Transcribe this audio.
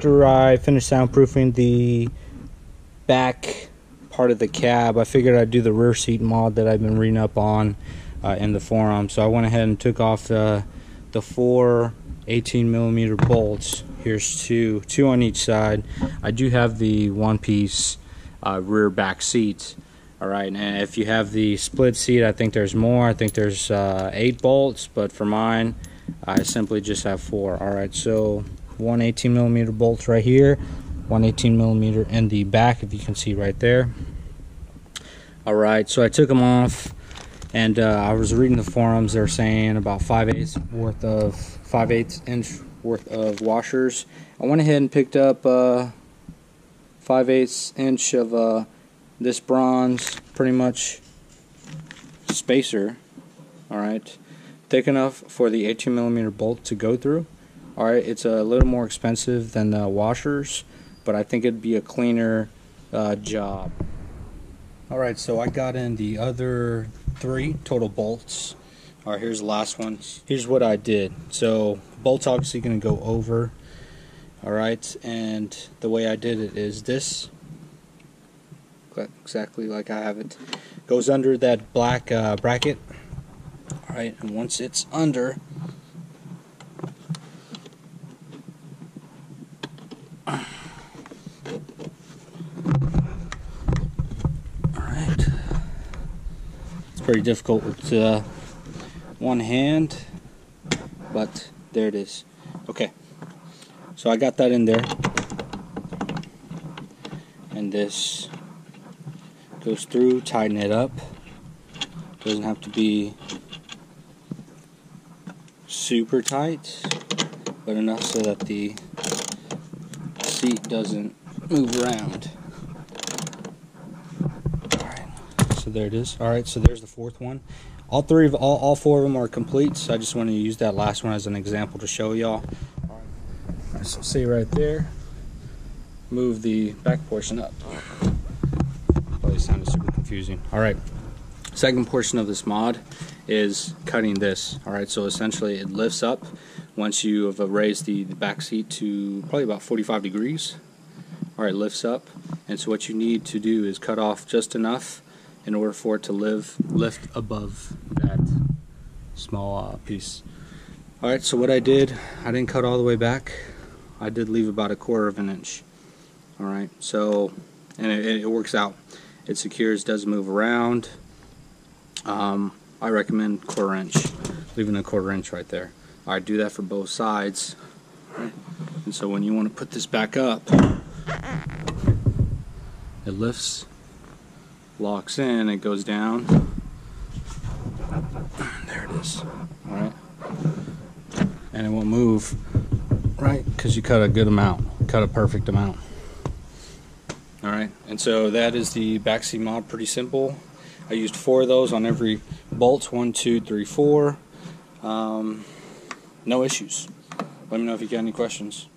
after I finished soundproofing the back part of the cab, I figured I'd do the rear seat mod that I've been reading up on in the forum. So I went ahead and took off the 4 18mm bolts. Here's two on each side. I do have the one-piece rear back seat. Alright, and if you have the split seat, I think there's more. I think there's 8 bolts, but for mine, I simply just have 4. Alright, so one 18mm bolt right here, one 18mm in the back, if you can see right there. Alright, so I took them off, and I was reading the forums. They're saying about 5/8 inch worth of washers. I went ahead and picked up 5/8 inch of this bronze, pretty much spacer. Alright, thick enough for the 18mm bolt to go through. Alright, it's a little more expensive than the washers, but I think it'd be a cleaner job. Alright, so I got in the other 3 total bolts. Alright, here's the last one. Here's what I did. So bolt's obviously going to go over. Alright, and the way I did it is this, exactly like I have it, goes under that black bracket. Alright, and once it's under, alright, it's pretty difficult with one hand, but there it is. Okay, so I got that in there, and this goes through. Tighten it up. Doesn't have to be super tight, but enough so that the seat doesn't move around. Alright, so there it is. Alright, so there's the 4th one. All 4 of them are complete, so I just wanted to use that last one as an example to show y'all. Alright, so see right there, move the back portion up. Probably sounded super confusing. Alright, second portion of this mod is cutting this. Alright, so essentially it lifts up once you have raised the back seat to probably about 45 degrees. Alright, lifts up, and so what you need to do is cut off just enough in order for it to lift above that small piece. Alright, so what I did, I didn't cut all the way back. I did leave about 1/4 of an inch. Alright, so, and it works out. It secures, doesn't move around. I recommend 1/4 inch, leaving 1/4 inch right there. Alright, do that for both sides. Right. And so when you want to put this back up, it lifts, locks in, it goes down. There it is. Alright, and it won't move, right? Because you cut a good amount, cut a perfect amount. Alright, and so that is the backseat mod. Pretty simple. I used 4 of those on every bolt. 1, 2, 3, 4. No issues. Let me know if you got any questions.